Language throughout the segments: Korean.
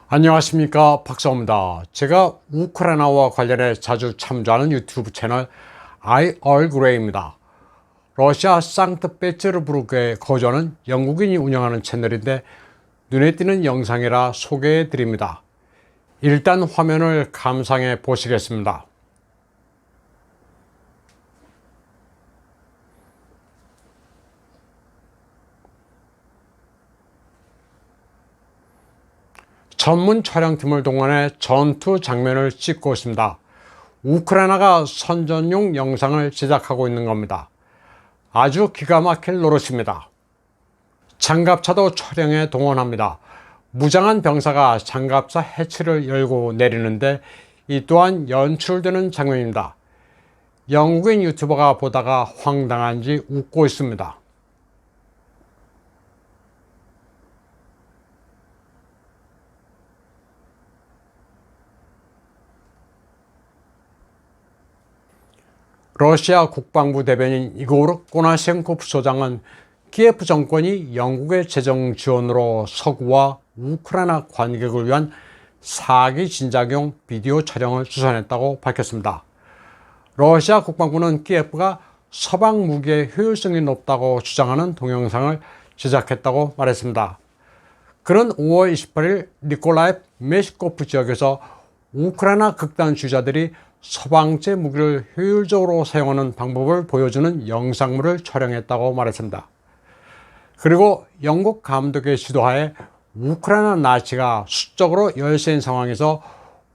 안녕하십니까, 박사입니다. 제가 우크라이나와 관련해 자주 참조하는 유튜브 채널 i얼그레이입니다. 러시아 상트페테르부르크에 거주하는 영국인이 운영하는 채널인데 눈에 띄는 영상이라 소개해 드립니다. 일단 화면을 감상해 보시겠습니다. 전문 촬영팀을 동원해 전투 장면을 찍고 있습니다. 우크라이나가 선전용 영상을 제작하고 있는 겁니다. 아주 기가 막힐 노릇입니다. 장갑차도 촬영에 동원합니다. 무장한 병사가 장갑차 해치를 열고 내리는데 이 또한 연출되는 장면입니다. 영국인 유튜버가 보다가 황당한지 웃고 있습니다. 러시아 국방부 대변인 이고르 코나셴코프 소장은 키예프 정권이 영국의 재정 지원으로 서구와 우크라이나 관객을 위한 사기 진작용 비디오 촬영을 주선했다고 밝혔습니다. 러시아 국방부는 키예프가 서방 무기의 효율성이 높다고 주장하는 동영상을 제작했다고 말했습니다. 그는 5월 28일 니콜라이프 메시코프 지역에서 우크라이나 극단주의자들이 서방제 무기를 효율적으로 사용하는 방법을 보여주는 영상물을 촬영했다고 말했습니다. 그리고 영국 감독의 지도하에 우크라이나 나치가 수적으로 열세인 상황에서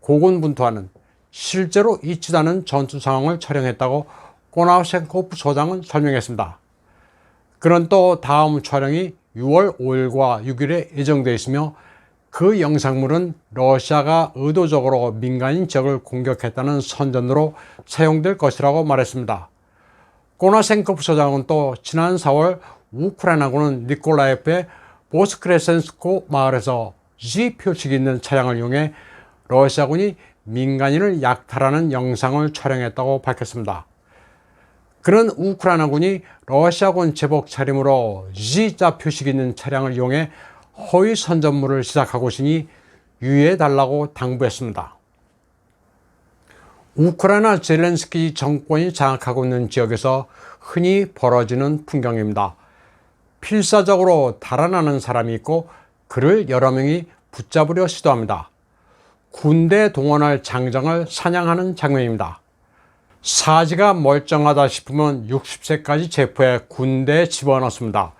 고군분투하는 실제로 있지도 않은 전투 상황을 촬영했다고 코나셴코프 소장은 설명했습니다. 그는 또 다음 촬영이 6월 5일과 6일에 예정되어 있으며 그 영상물은 러시아가 의도적으로 민간인 지역을 공격했다는 선전으로 사용될 것이라고 말했습니다. 코나셴코프 소장은 또 지난 4월 우크라이나군은 니콜라이프의 보스크레센스코 마을에서 G 표식이 있는 차량을 이용해 러시아군이 민간인을 약탈하는 영상을 촬영했다고 밝혔습니다. 그는 우크라이나군이 러시아군 제복 차림으로 G자 표식이 있는 차량을 이용해 허위 선전물을 시작하고 있으니 유의해달라고 당부했습니다. 우크라이나 젤렌스키 정권이 장악하고 있는 지역에서 흔히 벌어지는 풍경입니다. 필사적으로 달아나는 사람이 있고 그를 여러 명이 붙잡으려 시도합니다. 군대 동원할 장정을 사냥하는 장면입니다. 사지가 멀쩡하다 싶으면 60세까지 체포해 군대에 집어넣습니다.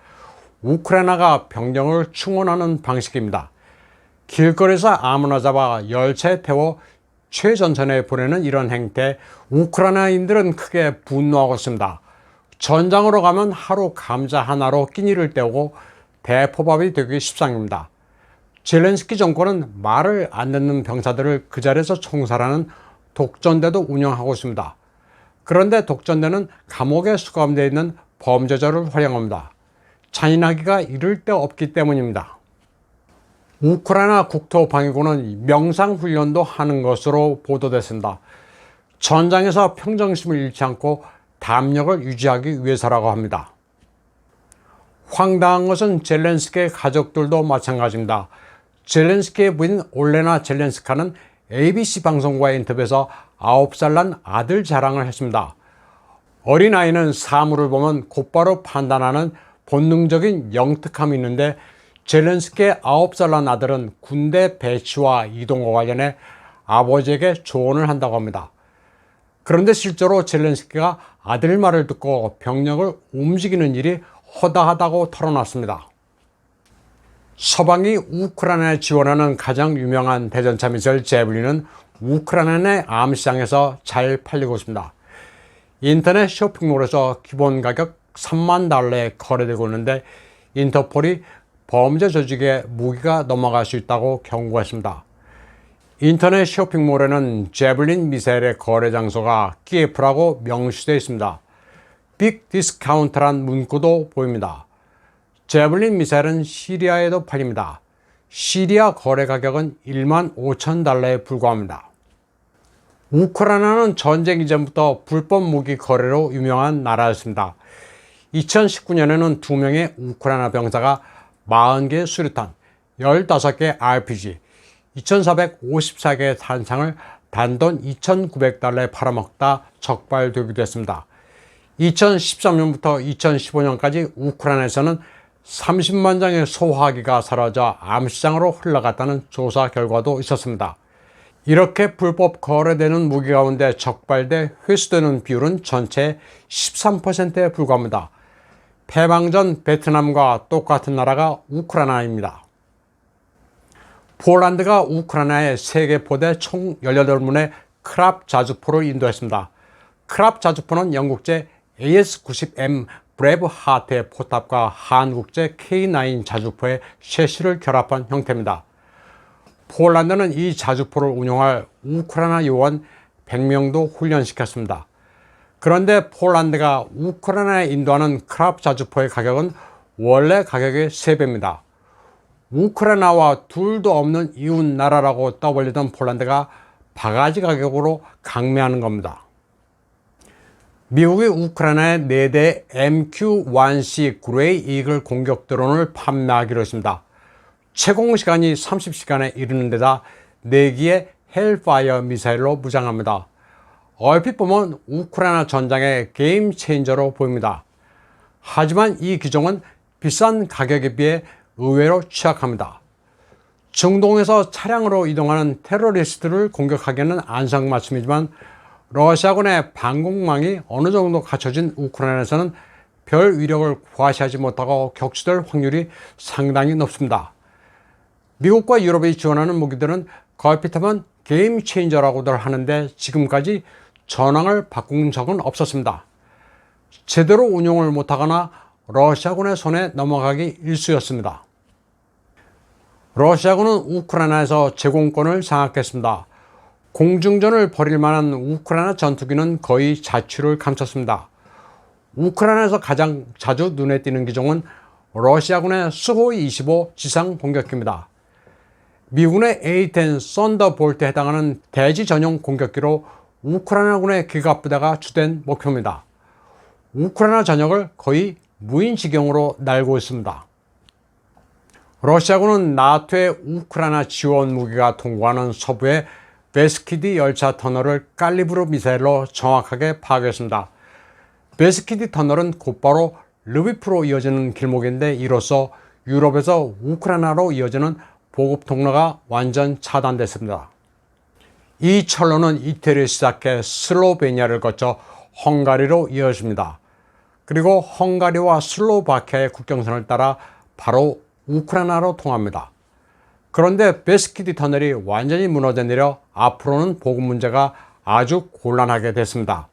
우크라이나가 병력을 충원하는 방식입니다. 길거리에서 아무나 잡아 열차에 태워 최전선에 보내는 이런 행태에 우크라이나인들은 크게 분노하고 있습니다. 전장으로 가면 하루 감자 하나로 끼니를 때우고 대포밥이 되기 십상입니다. 젤렌스키 정권은 말을 안 듣는 병사들을 그 자리에서 총살하는 독전대도 운영하고 있습니다. 그런데 독전대는 감옥에 수감되어 있는 범죄자를 활용합니다. 잔인하기가 이를 데 없기 때문입니다. 우크라이나 국토방위군은 명상훈련도 하는 것으로 보도됐습니다. 전장에서 평정심을 잃지 않고 담력을 유지하기 위해서라고 합니다. 황당한 것은 젤렌스키의 가족들도 마찬가지입니다. 젤렌스키의 부인 올레나 젤렌스카는 ABC 방송과의 인터뷰에서 9살 난 아들 자랑을 했습니다. 어린아이는 사물을 보면 곧바로 판단하는 본능적인 영특함이 있는데 젤렌스키의 9살 난 아들은 군대 배치와 이동과 관련해 아버지에게 조언을 한다고 합니다. 그런데 실제로 젤렌스키가 아들 말을 듣고 병력을 움직이는 일이 허다하다고 털어놨습니다. 서방이 우크라이나에 지원하는 가장 유명한 대전차 미사일 제블린은 우크라이나 내 암시장에서 잘 팔리고 있습니다. 인터넷 쇼핑몰에서 기본 가격 3만 달러에 거래되고 있는데 인터폴이 범죄 조직에 무기가 넘어갈 수 있다고 경고했습니다. 인터넷 쇼핑몰에는 제블린 미사일의 거래 장소가 키예프라고 명시되어 있습니다. 빅 디스카운트란 문구도 보입니다. 제블린 미사일은 시리아에도 팔립니다. 시리아 거래 가격은 1만 5천 달러에 불과합니다. 우크라이나는 전쟁 이전부터 불법 무기 거래로 유명한 나라였습니다. 2019년에는 2명의 우크라이나 병사가 40개 수류탄, 15개 RPG, 2,454개의 탄창을 단돈 2,900달러에 팔아먹다 적발되기도 했습니다. 2013년부터 2015년까지 우크라이나에서는 30만 장의 소화기가 사라져 암시장으로 흘러갔다는 조사 결과도 있었습니다. 이렇게 불법 거래되는 무기 가운데 적발돼 회수되는 비율은 전체의 13%에 불과합니다. 패망전 베트남과 똑같은 나라가 우크라이나입니다. 폴란드가 우크라이나에 세계포대 총 18문의 크랍 자주포를 인도했습니다. 크랍 자주포는 영국제 AS-90M 브레이브 하트의 포탑과 한국제 K9 자주포의 셰시를 결합한 형태입니다. 폴란드는 이 자주포를 운용할 우크라이나 요원 100명도 훈련시켰습니다. 그런데 폴란드가 우크라이나에 인도하는 크랍 자주포의 가격은 원래 가격의 3배입니다. 우크라이나와 둘도 없는 이웃 나라라고 떠벌리던 폴란드가 바가지 가격으로 강매하는 겁니다. 미국이 우크라이나에 4대 MQ-1C 그레이 이글 공격 드론을 판매하기로 했습니다. 채공 시간이 30시간에 이르는 데다 4기의 헬파이어 미사일로 무장합니다. 얼핏 보면 우크라이나 전장의 게임 체인저로 보입니다. 하지만 이 기종은 비싼 가격에 비해 의외로 취약합니다. 중동에서 차량으로 이동하는 테러리스트를 공격하기에는 안성맞춤이지만 러시아군의 방공망이 어느 정도 갖춰진 우크라이나에서는 별 위력을 과시하지 못하고 격추될 확률이 상당히 높습니다. 미국과 유럽이 지원하는 무기들은 걸핏하면 게임 체인저라고들 하는데 지금까지 전황을 바꾼 적은 없었습니다. 제대로 운용을 못하거나 러시아군의 손에 넘어가기 일쑤였습니다. 러시아군은 우크라이나에서 제공권을 장악했습니다. 공중전을 벌일 만한 우크라이나 전투기는 거의 자취를 감췄습니다. 우크라이나에서 가장 자주 눈에 띄는 기종은 러시아군의 수호이-25 지상 공격기입니다. 미군의 A-10 썬더볼트에 해당하는 대지 전용 공격기로 우크라이나군의 기갑부대가 주된 목표입니다. 우크라이나 전역을 거의 무인지경으로 날고 있습니다. 러시아군은 나토의 우크라이나 지원 무기가 통과하는 서부의 베스키디 열차 터널을 칼리브르 미사일로 정확하게 파괴했습니다. 베스키디 터널은 곧바로 르비프로 이어지는 길목인데 이로써 유럽에서 우크라이나로 이어지는 보급 통로가 완전 차단됐습니다. 이 철로는 이태리를 시작해 슬로베니아를 거쳐 헝가리로 이어집니다. 그리고 헝가리와 슬로바키아의 국경선을 따라 바로 우크라이나로 통합니다. 그런데 베스키디 터널이 완전히 무너져 내려 앞으로는 보급 문제가 아주 곤란하게 됐습니다.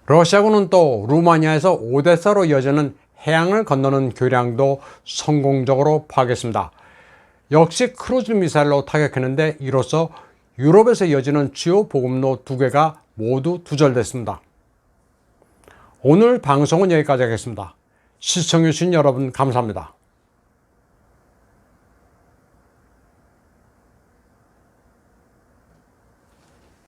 러시아군은 또 루마니아에서 오데사로 이어지는 해양을 건너는 교량도 성공적으로 파괴했습니다. 역시 크루즈 미사일로 타격했는데 이로써 유럽에서 이어지는 주요 보급로 2개가 모두 두절됐습니다. 오늘 방송은 여기까지 하겠습니다. 시청해주신 여러분 감사합니다.